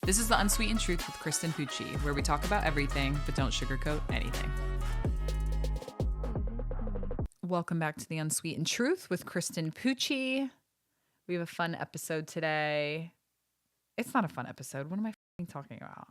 This is the Unsweetened Truth with Kristen Pucci, where we talk about everything but don't sugarcoat anything. Welcome back to the Unsweetened Truth with Kristen Pucci. We have a fun episode today. It's not a fun episode. What am I talking about?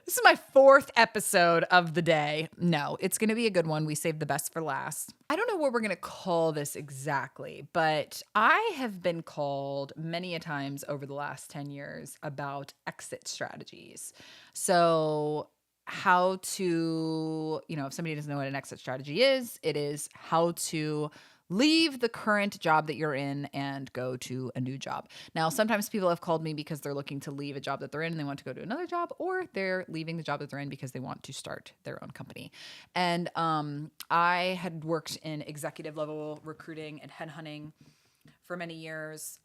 This is my fourth episode of the day. No, it's going to be a good one. We saved the best for last. I don't know what we're going to call this exactly, but I have been called many a times over the last 10 years about exit strategies. So how to, if somebody doesn't know what an exit strategy is, it is how to leave the current job that you're in and go to a new job. Now, sometimes people have called me because they're looking to leave a job that they're in and they want to go to another job, or they're leaving the job that they're in because they want to start their own company. And I had worked in executive level recruiting and headhunting for many years.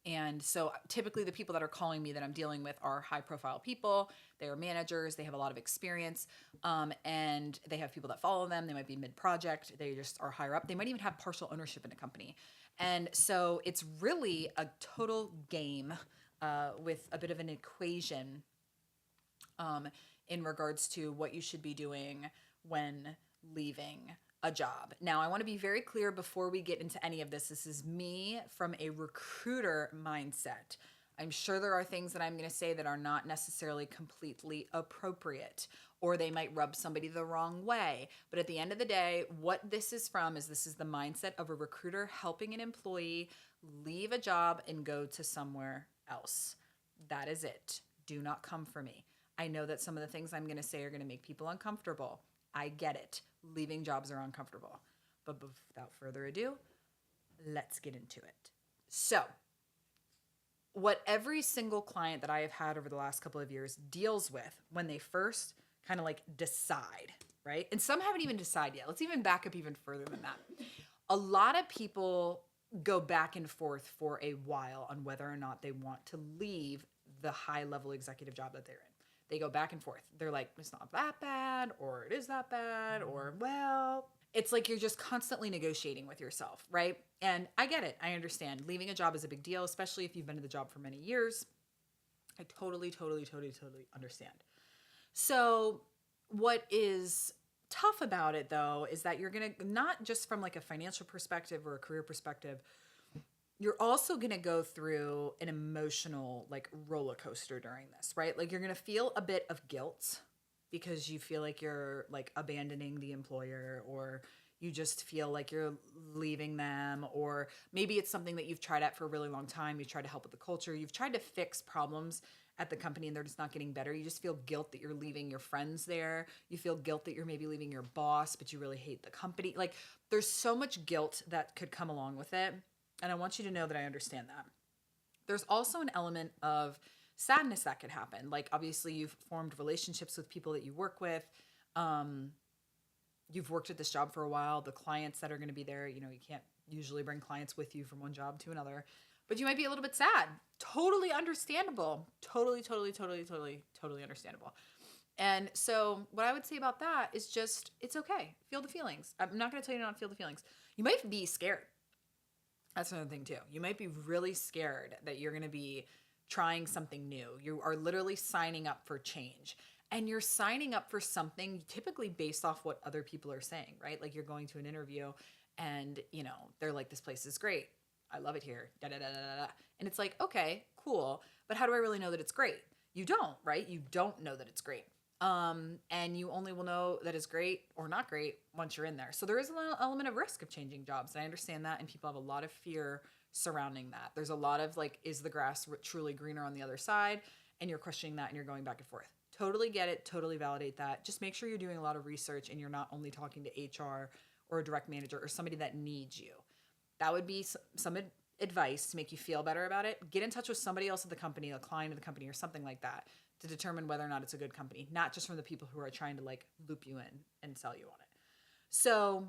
And so typically the people that are calling me that I'm dealing with are high profile people. They are managers. They have a lot of experience. And they have people that follow them. They might be mid-project. They just are higher up. They might even have partial ownership in a company. And so it's really a total game with a bit of an equation in regards to what you should be doing when leaving a job. Now, I want to be very clear before we get into any of this. This is me from a recruiter mindset. I'm sure there are things that I'm going to say that are not necessarily completely appropriate, or they might rub somebody the wrong way. But at the end of the day, what this is from is this is the mindset of a recruiter helping an employee leave a job and go to somewhere else. That is it. Do not come for me. I know that some of the things I'm going to say are going to make people uncomfortable. I get it. Leaving jobs are uncomfortable. But without further ado, let's get into it. So, what every single client that I have had over the last couple of years deals with when they first kind of like decide, right? And some haven't even decided yet. Let's even back up even further than that. A lot of people go back and forth for a while on whether or not they want to leave the high-level executive job that they're in. They go back and forth. They're like, it's not that bad, or it is that bad, or well, it's like you're just constantly negotiating with yourself, right? And I get it. I understand. Leaving a job is a big deal, especially if you've been in the job for many years. I totally understand. So what is tough about it, though, is that you're going to, not just from like a financial perspective or a career perspective, you're also going to go through an emotional like roller coaster during this, right? Like you're going to feel a bit of guilt because you feel like you're like abandoning the employer, or you just feel like you're leaving them, or maybe it's something that you've tried at for a really long time. You've tried to help with the culture. You've tried to fix problems at the company and they're just not getting better. You just feel guilt that you're leaving your friends there. You feel guilt that you're maybe leaving your boss, but you really hate the company. Like there's so much guilt that could come along with it. And I want you to know that I understand that. There's also an element of sadness that could happen. Like obviously you've formed relationships with people that you work with. You've worked at this job for a while. The clients that are going to be there, you can't usually bring clients with you from one job to another, but you might be a little bit sad. Totally understandable. Totally understandable. And so what I would say about that is just, it's okay. Feel the feelings. I'm not going to tell you not to feel the feelings. You might be scared. That's another thing too. You might be really scared that you're going to be trying something new. You are literally signing up for change. And you're signing up for something typically based off what other people are saying, right? Like you're going to an interview and, they're like, this place is great. I love it here. Da, da, da, da, da. And it's like, okay, cool. But how do I really know that it's great? You don't, right? You don't know that it's great. And you only will know that it's great or not great once you're in there. So there is an element of risk of changing jobs. And I understand that. And people have a lot of fear surrounding that. There's a lot of like, is the grass truly greener on the other side? And you're questioning that and you're going back and forth. Totally get it. Totally validate that. Just make sure you're doing a lot of research and you're not only talking to HR or a direct manager or somebody that needs you. That would be some advice to make you feel better about it. Get in touch with somebody else at the company, a client of the company or something like that, to determine whether or not it's a good company, not just from the people who are trying to like loop you in and sell you on it. So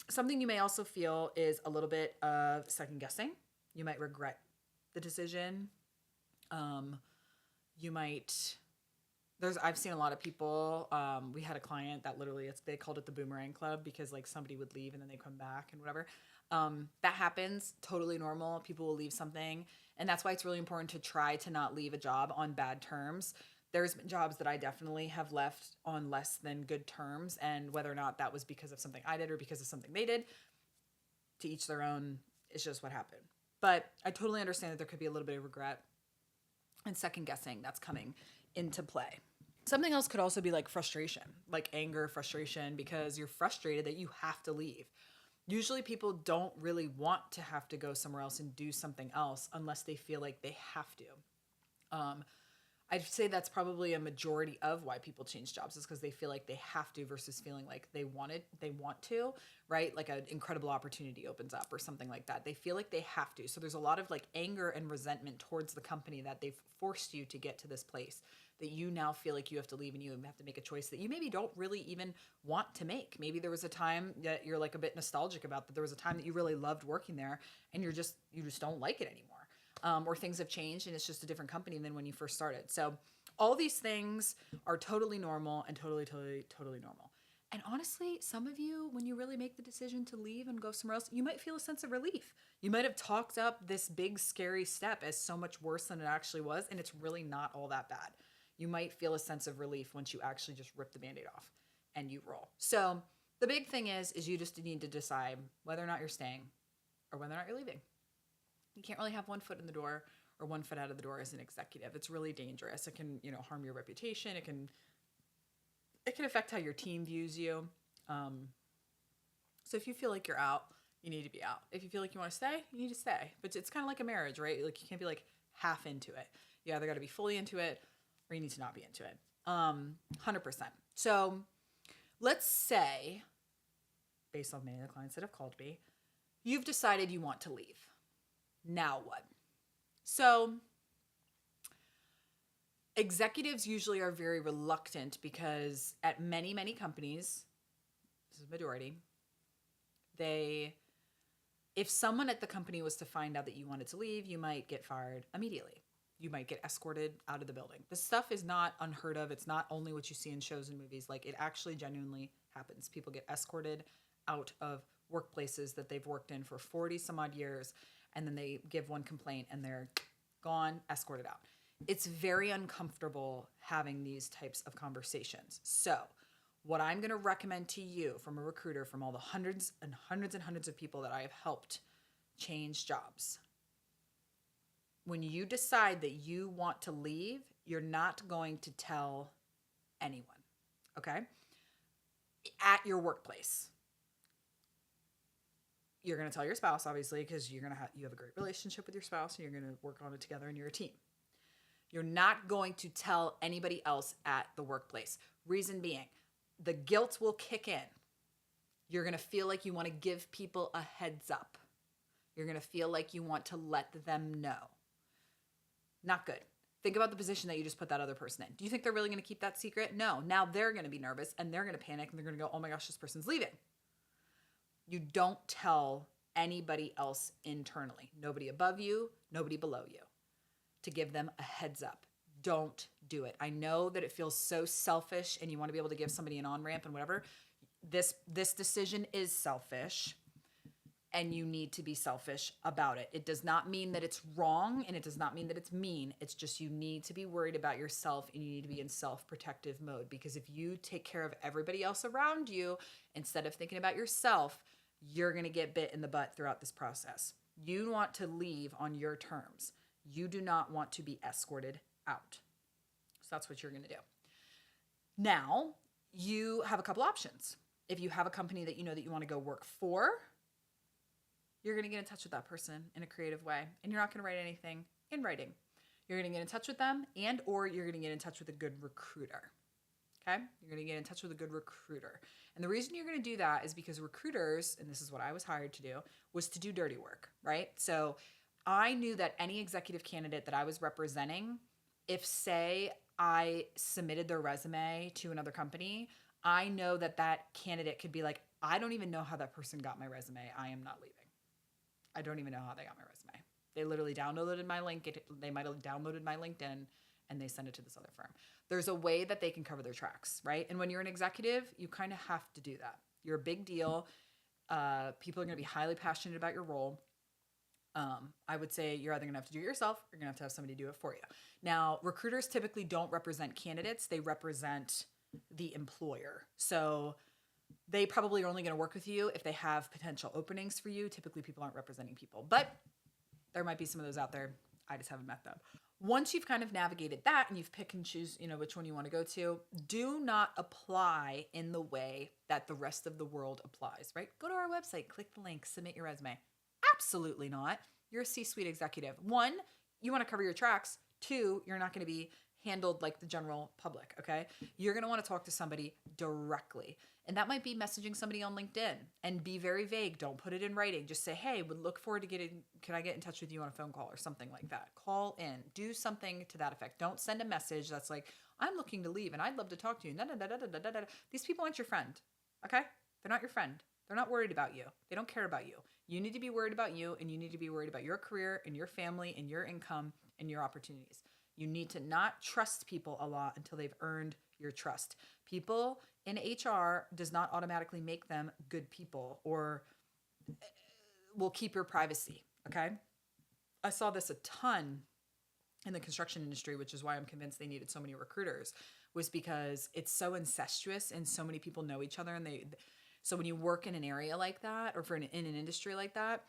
something you may also feel is a little bit of second guessing. You might regret the decision. I've seen a lot of people. We had a client that literally, they called it the boomerang club because like somebody would leave and then they come back and whatever. That happens, totally normal. People will leave something And that's why it's really important to try to not leave a job on bad terms. There's been jobs that I definitely have left on less than good terms. And whether or not that was because of something I did or because of something they did, to each their own, it's just what happened. But I totally understand that there could be a little bit of regret and second guessing that's coming into play. Something else could also be like frustration, like anger, frustration, because you're frustrated that you have to leave. Usually people don't really want to have to go somewhere else and do something else unless they feel like they have to. I'd say that's probably a majority of why people change jobs is because they feel like they have to versus feeling like they want to, right? Like an incredible opportunity opens up or something like that. They feel like they have to. So there's a lot of like anger and resentment towards the company that they've forced you to get to this place that you now feel like you have to leave and you have to make a choice that you maybe don't really even want to make. Maybe there was a time that you're like a bit nostalgic about, that there was a time that you really loved working there and you just don't like it anymore. Or things have changed and it's just a different company than when you first started. So all these things are totally normal and totally normal. And honestly, some of you, when you really make the decision to leave and go somewhere else, you might feel a sense of relief. You might have talked up this big, scary step as so much worse than it actually was, and it's really not all that bad. You might feel a sense of relief once you actually just rip the Band-Aid off and you roll. So the big thing is you just need to decide whether or not you're staying or whether or not you're leaving. You can't really have one foot in the door or one foot out of the door as an executive. It's really dangerous. It can, harm your reputation. It can affect how your team views you. So if you feel like you're out, you need to be out. If you feel like you want to stay, you need to stay. But it's kind of like a marriage, right? Like you can't be like half into it. You either got to be fully into it or you need to not be into it. 100%. So let's say, based on many of the clients that have called me, you've decided you want to leave. Now what? So executives usually are very reluctant because at many, many companies, this is majority, if someone at the company was to find out that you wanted to leave, you might get fired immediately. You might get escorted out of the building. This stuff is not unheard of. It's not only what you see in shows and movies. Like it actually genuinely happens. People get escorted out of workplaces that they've worked in for 40 some odd years. And then they give one complaint and they're gone, escorted out. It's very uncomfortable having these types of conversations. So what I'm going to recommend to you from a recruiter, from all the hundreds and hundreds and hundreds of people that I have helped change jobs, when you decide that you want to leave, you're not going to tell anyone, okay? At your workplace. You're going to tell your spouse, obviously, because you have a great relationship with your spouse and you're going to work on it together and you're a team. You're not going to tell anybody else at the workplace. Reason being, the guilt will kick in. You're going to feel like you want to give people a heads up. You're going to feel like you want to let them know. Not good. Think about the position that you just put that other person in. Do you think they're really going to keep that secret? No. Now they're going to be nervous and they're going to panic and they're going to go, oh my gosh, this person's leaving. You don't tell anybody else internally. Nobody above you, nobody below you. To give them a heads up. Don't do it. I know that it feels so selfish and you want to be able to give somebody an on-ramp and whatever. This decision is selfish and you need to be selfish about it. It does not mean that it's wrong and it does not mean that it's mean. It's just you need to be worried about yourself and you need to be in self-protective mode, because if you take care of everybody else around you instead of thinking about yourself, you're going to get bit in the butt throughout this process. You want to leave on your terms. You do not want to be escorted out. So that's what you're going to do. Now, you have a couple options. If you have a company that you know that you want to go work for, you're going to get in touch with that person in a creative way. And you're not going to write anything in writing. You're going to get in touch with them or you're going to get in touch with a good recruiter. Okay? You're going to get in touch with a good recruiter. And the reason you're going to do that is because recruiters, and this is what I was hired to do, was to do dirty work, right? So I knew that any executive candidate that I was representing, if say I submitted their resume to another company, I know that candidate could be like, I don't even know how that person got my resume. I am not leaving. I don't even know how they got my resume. They literally downloaded my link. They might have downloaded my LinkedIn and they send it to this other firm. There's a way that they can cover their tracks, right? And when you're an executive, you kind of have to do that. You're a big deal. People are going to be highly passionate about your role. I would say you're either going to have to do it yourself or you're going to have somebody do it for you. Now, recruiters typically don't represent candidates. They represent the employer. So they probably are only going to work with you if they have potential openings for you. Typically, people aren't representing people, but there might be some of those out there. I just haven't met them. Once you've kind of navigated that and you've picked and choose, which one you want to go to, do not apply in the way that the rest of the world applies, right? Go to our website, click the link, submit your resume. Absolutely not. You're a C-suite executive. One, you want to cover your tracks. Two, you're not going to be handled like the general public, okay? You're going to want to talk to somebody directly. And that might be messaging somebody on LinkedIn, and be very vague. Don't put it in writing. Just say, hey, would look forward to can I get in touch with you on a phone call or something like that? Call in. Do something to that effect. Don't send a message that's like, I'm looking to leave and I'd love to talk to you. These people aren't your friend, okay? They're not your friend. They're not worried about you. They don't care about you. You need to be worried about you, and you need to be worried about your career and your family and your income and your opportunities. You need to not trust people a lot until they've earned your trust. People in HR does not automatically make them good people or will keep your privacy, okay? I saw this a ton in the construction industry, which is why I'm convinced they needed so many recruiters, was because it's so incestuous and so many people know each other. And so when you work in an area like that, or in an industry like that,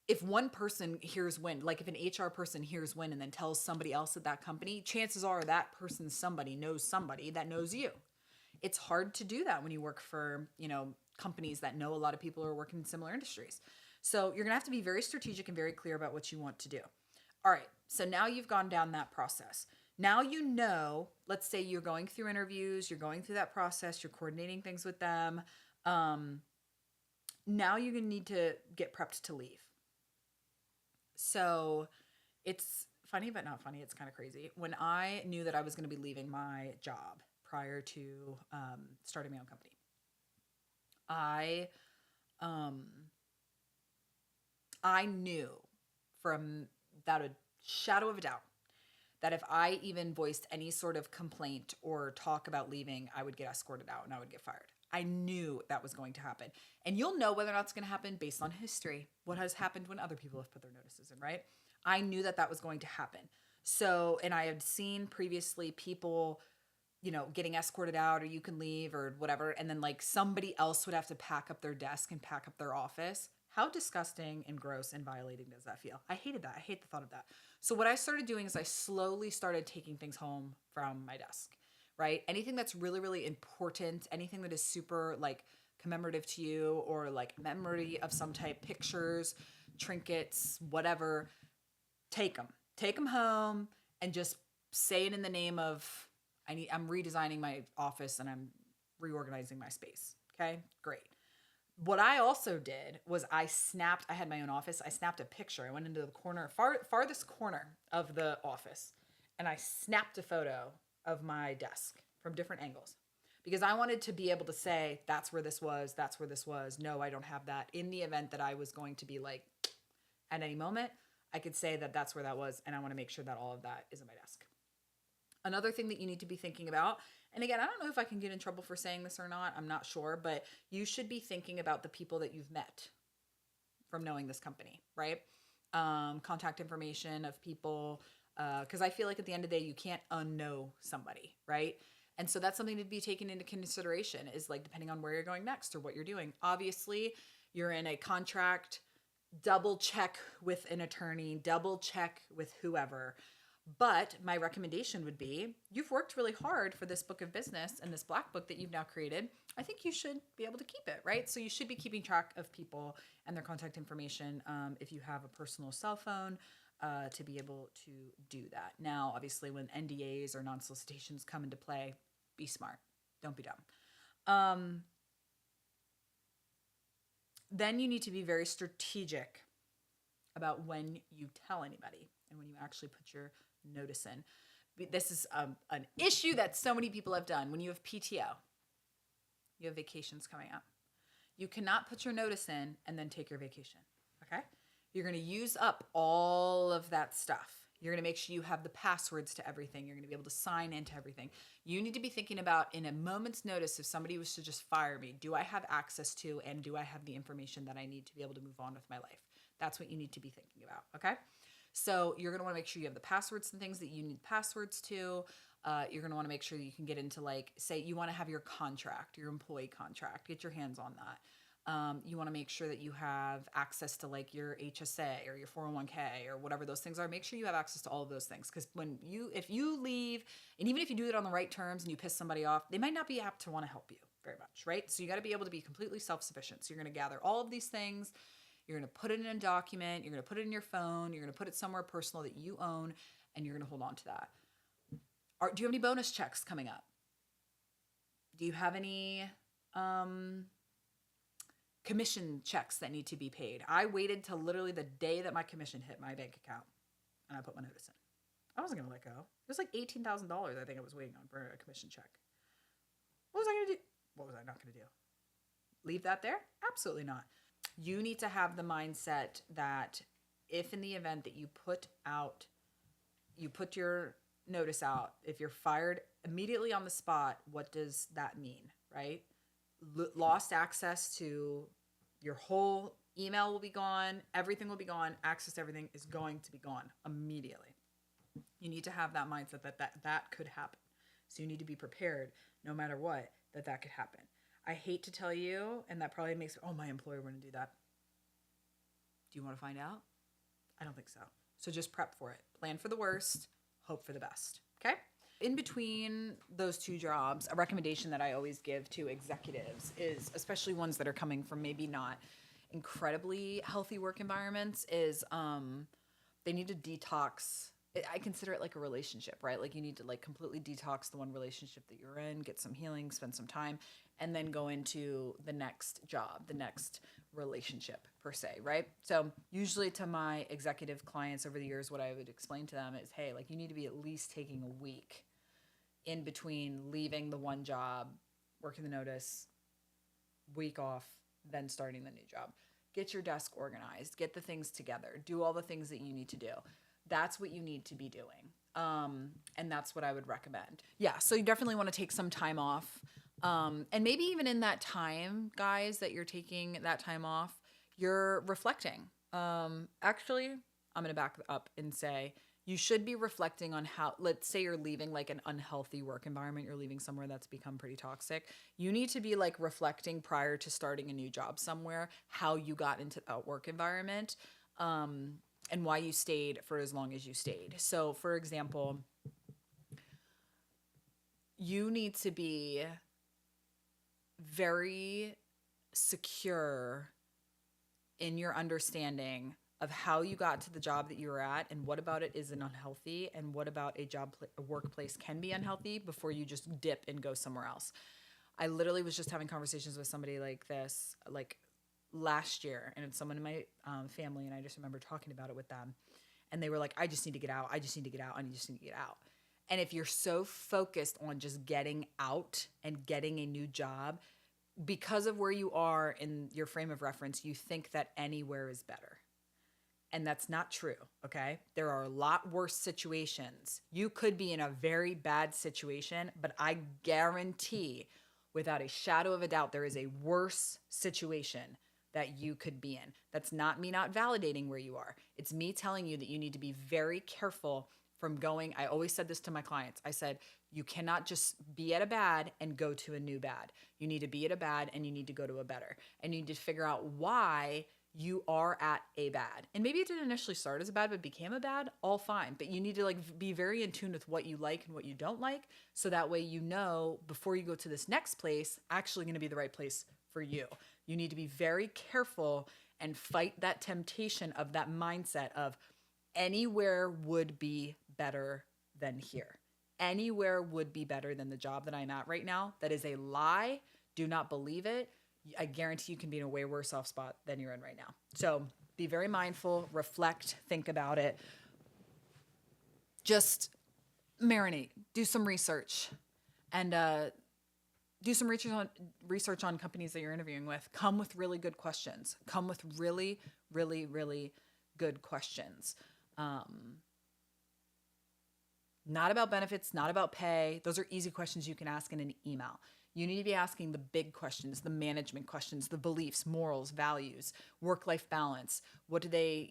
if one person hears wind, like if an HR person hears wind and then tells somebody else at that company, chances are that person, somebody knows somebody that knows you. It's hard to do that when you work for, companies that know a lot of people who are working in similar industries. So you're going to have to be very strategic and very clear about what you want to do. All right. So now you've gone down that process. Now, let's say you're going through interviews, you're going through that process, you're coordinating things with them. Now you're going to need to get prepped to leave. So it's funny, but not funny. It's kind of crazy. When I knew that I was going to be leaving my job prior to starting my own company, I knew from without a shadow of a doubt that if I even voiced any sort of complaint or talk about leaving, I would get escorted out and I would get fired. I knew that was going to happen. And you'll know whether or not it's going to happen based on history, what has happened when other people have put their notices in, right? I knew that was going to happen. So, and I had seen previously people, getting escorted out, or you can leave or whatever. And then like somebody else would have to pack up their desk and pack up their office. How disgusting and gross and violating does that feel? I hated that. I hate the thought of that. So what I started doing is I slowly started taking things home from my desk, right? Anything that's really, really important, anything that is super like commemorative to you or like memory of some type, pictures, trinkets, whatever, take them home and just say it in the name of, I'm redesigning my office and I'm reorganizing my space. Okay, great. What I also did was I had my own office. I snapped a picture. I went into the farthest corner of the office, and I snapped a photo of my desk from different angles because I wanted to be able to say, that's where this was. That's where this was. No, I don't have that. In the event that I was going to be like, at any moment, I could say that that's where that was. And I want to make sure that all of that is in my desk. Another thing that you need to be thinking about, and again, I don't know if I can get in trouble for saying this or not, I'm not sure, but you should be thinking about the people that you've met from knowing this company, right? Contact information of people, because I feel like at the end of the day, you can't unknow somebody, right? And so that's something to be taken into consideration is like, depending on where you're going next or what you're doing. Obviously, you're in a contract, double check with an attorney, double check with whoever. But my recommendation would be, you've worked really hard for this book of business and this black book that you've now created. I think you should be able to keep it, right? So you should be keeping track of people and their contact information if you have a personal cell phone to be able to do that. Now, obviously, when NDAs or non-solicitations come into play, be smart. Don't be dumb. Then you need to be very strategic about when you tell anybody and when you actually put your notice in. This is an issue that so many people have done. When you have PTO, you have vacations coming up. You cannot put your notice in and then take your vacation, okay? You're going to use up all of that stuff. You're going to make sure you have the passwords to everything. You're going to be able to sign into everything. You need to be thinking about, in a moment's notice, if somebody was to just fire me, do I have access to and do I have the information that I need to be able to move on with my life? That's what you need to be thinking about, okay? So you're going to want to make sure you have the passwords and things that you need passwords to. You're going to want to make sure that you can get into, like, say you want to have your contract, your employee contract, get your hands on that. You want to make sure that you have access to like your HSA or your 401k or whatever those things are. Make sure you have access to all of those things. Because if you leave, and even if you do it on the right terms and you piss somebody off, they might not be apt to want to help you very much, right? So you got to be able to be completely self-sufficient. So you're going to gather all of these things. You're going to put it in a document. You're going to put it in your phone. You're going to put it somewhere personal that you own, and you're going to hold on to that. Do you have any bonus checks coming up? Do you have any commission checks that need to be paid? I waited till literally the day that my commission hit my bank account, and I put my notice in. I wasn't going to let go. It was like $18,000 I think I was waiting on for a commission check. What was I going to do? What was I not going to do? Leave that there? Absolutely not. You need to have the mindset that if in the event that you put your notice out, if you're fired immediately on the spot, what does that mean, right? Lost access to your whole email will be gone. Everything will be gone. Access to everything is going to be gone immediately. You need to have that mindset that could happen. So you need to be prepared no matter what, that could happen. I hate to tell you, and that probably makes, my employer wouldn't do that. Do you want to find out? I don't think so. So just prep for it. Plan for the worst, hope for the best. Okay? In between those two jobs, a recommendation that I always give to executives is, especially ones that are coming from maybe not incredibly healthy work environments, is they need to detox. I consider it like a relationship, right? Like you need to like completely detox the one relationship that you're in, get some healing, spend some time, and then go into the next job, the next relationship per se, right? So usually to my executive clients over the years, what I would explain to them is, hey, like you need to be at least taking a week in between leaving the one job, working the notice, week off, then starting the new job. Get your desk organized, get the things together, do all the things that you need to do. That's what you need to be doing. And that's what I would recommend. Yeah, so you definitely want to take some time off. And maybe even in that time, guys, that you're taking that time off, you're reflecting. Actually, I'm going to back up and say you should be reflecting on how, let's say you're leaving like an unhealthy work environment, you're leaving somewhere that's become pretty toxic. You need to be like reflecting prior to starting a new job somewhere, how you got into that work environment. And why you stayed for as long as you stayed. So, for example, you need to be very secure in your understanding of how you got to the job that you were at and what about it is unhealthy and what about a workplace can be unhealthy before you just dip and go somewhere else. I literally was just having conversations with somebody like this, like last year, and it's someone in my family, and I just remember talking about it with them, and they were like, I just need to get out. I just need to get out. And if you're so focused on just getting out and getting a new job, because of where you are in your frame of reference, you think that anywhere is better. And that's not true, okay? There are a lot worse situations. You could be in a very bad situation, but I guarantee, without a shadow of a doubt, there is a worse situation that you could be in. That's not me not validating where you are. It's me telling you that you need to be very careful from going. I always said this to my clients. I said, you cannot just be at a bad and go to a new bad. You need to be at a bad and you need to go to a better. And you need to figure out why you are at a bad. And maybe it didn't initially start as a bad, but became a bad, all fine. But you need to like be very in tune with what you like and what you don't like. So that way, you know, before you go to this next place, actually going to be the right place for you. You need to be very careful and fight that temptation of that mindset of anywhere would be better than here. Anywhere would be better than the job that I'm at right now. That is a lie. Do not believe it. I guarantee you can be in a way worse off spot than you're in right now. So be very mindful, reflect, think about it. Just marinate, do some research, and do some research on companies that you're interviewing with. Come with really good questions. Come with really, really, really good questions. Not about benefits, not about pay. Those are easy questions you can ask in an email. You need to be asking the big questions, the management questions, the beliefs, morals, values, work-life balance. What do they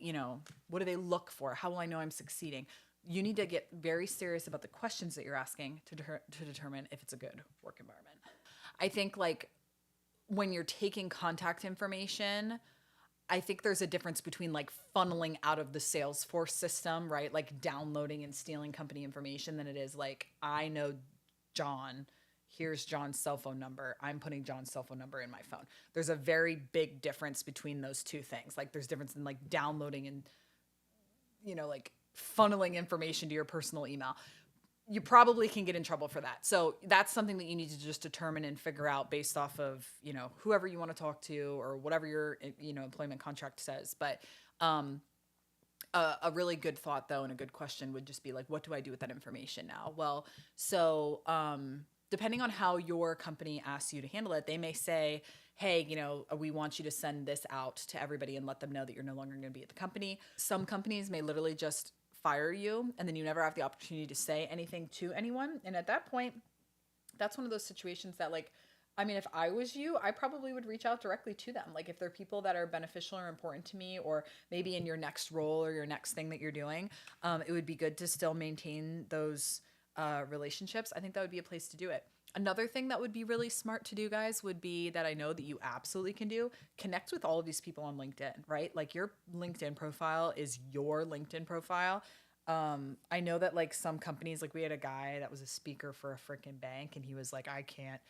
look for? How will I know I'm succeeding? You need to get very serious about the questions that you're asking to determine if it's a good work environment. I think like when you're taking contact information, I think there's a difference between like funneling out of the Salesforce system, right? Like downloading and stealing company information than it is like, I know John, here's John's cell phone number. I'm putting John's cell phone number in my phone. There's a very big difference between those two things. Like there's difference in like downloading and, like funneling information to your personal email. You probably can get in trouble for that. So that's something that you need to just determine and figure out based off of, whoever you want to talk to or whatever your, employment contract says. But a really good thought though, and a good question would just be like, what do I do with that information now? Well, so depending on how your company asks you to handle it, they may say, hey, we want you to send this out to everybody and let them know that you're no longer going to be at the company. Some companies may literally just fire you and then you never have the opportunity to say anything to anyone. And at that point, that's one of those situations that if I was you, I probably would reach out directly to them. Like if they're people that are beneficial or important to me, or maybe in your next role or your next thing that you're doing, it would be good to still maintain those relationships. I think that would be a place to do it. Another thing that would be really smart to do, guys, would be that I know that you absolutely can do, connect with all of these people on LinkedIn, right? Like your LinkedIn profile is your LinkedIn profile. I know that like some companies, like we had a guy that was a speaker for a freaking bank and he was like, I can't,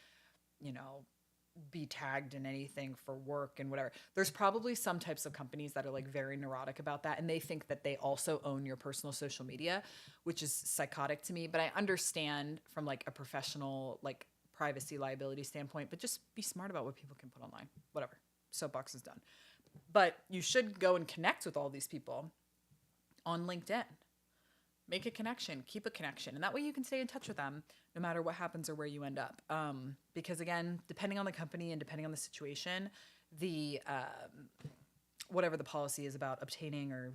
be tagged in anything for work and whatever. There's probably some types of companies that are like very neurotic about that. And they think that they also own your personal social media, which is psychotic to me. But I understand from like a professional, like privacy liability standpoint, but just be smart about what people can put online, whatever. Soapbox is done. But you should go and connect with all these people on LinkedIn. Make a connection, keep a connection. And that way you can stay in touch with them no matter what happens or where you end up. Because again, depending on the company and depending on the situation, the whatever the policy is about obtaining or,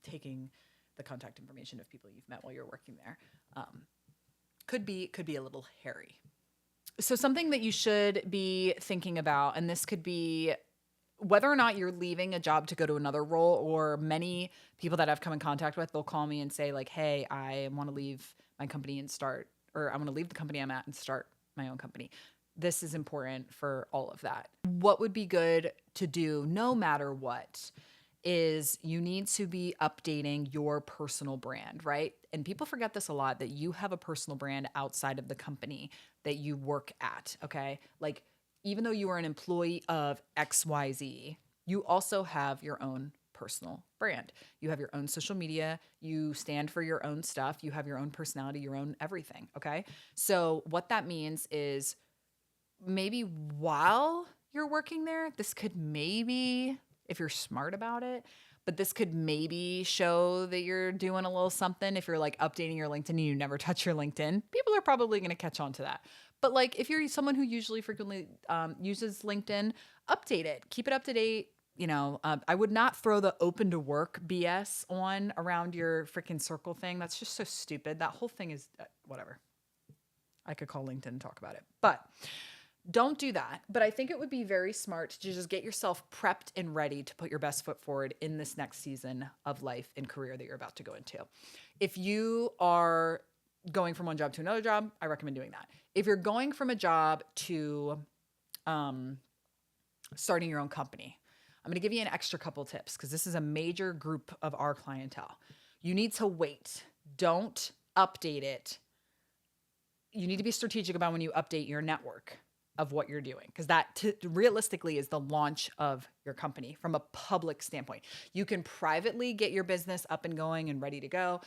taking the contact information of people you've met while you're working there, could be a little hairy. So something that you should be thinking about, and this could be whether or not you're leaving a job to go to another role, or many people that I've come in contact with, they'll call me and say like, hey, I want to leave my company and start, or I want to leave the company I'm at and start my own company. This is important for all of that. What would be good to do no matter what is you need to be updating your personal brand, right? And people forget this a lot, that you have a personal brand outside of the company that you work at, okay? Like, even though you are an employee of XYZ, you also have your own personal brand. You have your own social media. You stand for your own stuff. You have your own personality, your own everything, okay? So what that means is maybe while you're working there, this could maybe, if you're smart about it, but this could maybe show that you're doing a little something. If you're like updating your LinkedIn and you never touch your LinkedIn, people are probably going to catch on to that. But like if you're someone who usually frequently uses LinkedIn, update it, keep it up to date. I would not throw the open to work BS on around your freaking circle thing. That's just so stupid. That whole thing is whatever. I could call LinkedIn and talk about it, but don't do that. But I think it would be very smart to just get yourself prepped and ready to put your best foot forward in this next season of life and career that you're about to go into. If you are going from one job to another job, I recommend doing that. If you're going from a job to starting your own company, I'm going to give you an extra couple tips because this is a major group of our clientele. You need to wait. Don't update it. You need to be strategic about when you update your network of what you're doing, because that realistically is the launch of your company from a public standpoint. You can privately get your business up and going and ready to go,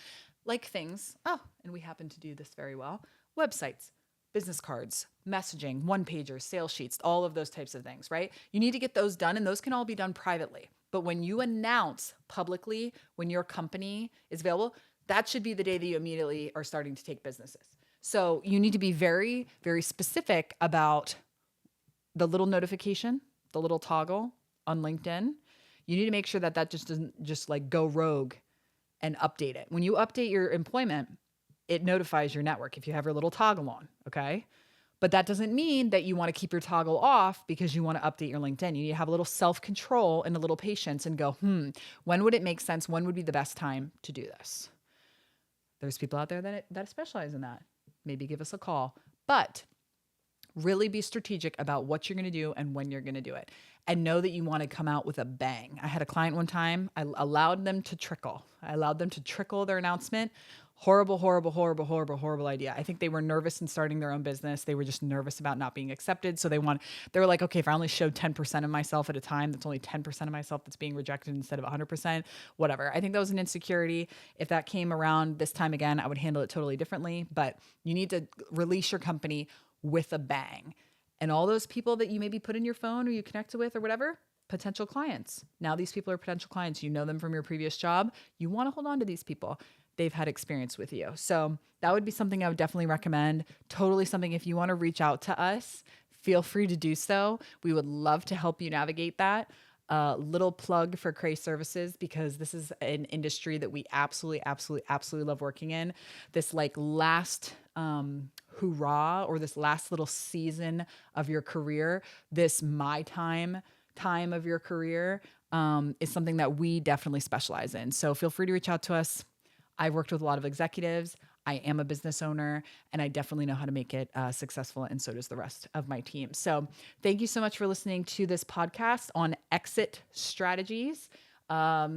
like things, and we happen to do this very well, websites, business cards, messaging, one-pagers, sales sheets, all of those types of things, right? You need to get those done, and those can all be done privately. But when you announce publicly when your company is available, that should be the day that you immediately are starting to take businesses. So you need to be very, very specific about the little notification, the little toggle on LinkedIn. You need to make sure that that just doesn't just like go rogue and update it. When you update your employment, it notifies your network if you have your little toggle on, okay? But that doesn't mean that you want to keep your toggle off because you want to update your LinkedIn. You need to have a little self-control and a little patience and go, when would it make sense? When would be the best time to do this? There's people out there that specialize in that. Maybe give us a call. But really be strategic about what you're going to do and when you're going to do it. And know that you want to come out with a bang. I had a client one time. I allowed them to trickle. Their announcement. Horrible idea. I think they were nervous in starting their own business. They were just nervous about not being accepted. So they were like, okay, if I only showed 10% of myself at a time, that's only 10% of myself that's being rejected instead of 100%, whatever. I think that was an insecurity. If that came around this time again, I would handle it totally differently, but you need to release your company with a bang. And all those people that you maybe put in your phone or you connected with or whatever, potential clients. Now these people are potential clients. You know them from your previous job. You want to hold on to these people. They've had experience with you. So that would be something I would definitely recommend. Totally something, if you want to reach out to us, feel free to do so. We would love to help you navigate that. Little plug for Cray Services, because this is an industry that we absolutely love working in. This like last hoorah, or this last little season of your career, this my time of your career is something that we definitely specialize in. So feel free to reach out to us. I've worked with a lot of executives. I am a business owner, and I definitely know how to make it successful, and so does the rest of my team. So thank you so much for listening to this podcast on exit strategies. I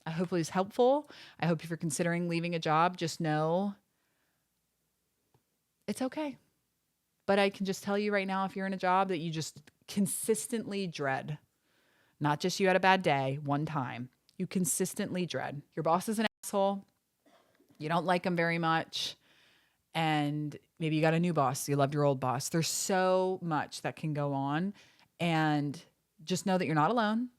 hope it was helpful. I hope if you're considering leaving a job, just know it's okay. But I can just tell you right now, if you're in a job that you just consistently dread, not just you had a bad day one time, you consistently dread. Your boss is an asshole. You don't like them very much. And maybe you got a new boss. You loved your old boss. There's so much that can go on. And just know that you're not alone.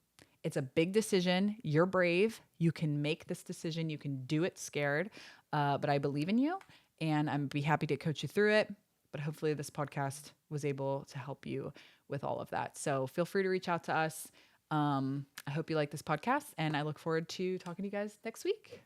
It's a big decision. You're brave. You can make this decision. You can do it scared. But I believe in you, and I'd be happy to coach you through it. But hopefully this podcast was able to help you with all of that. So feel free to reach out to us. I hope you like this podcast, and I look forward to talking to you guys next week.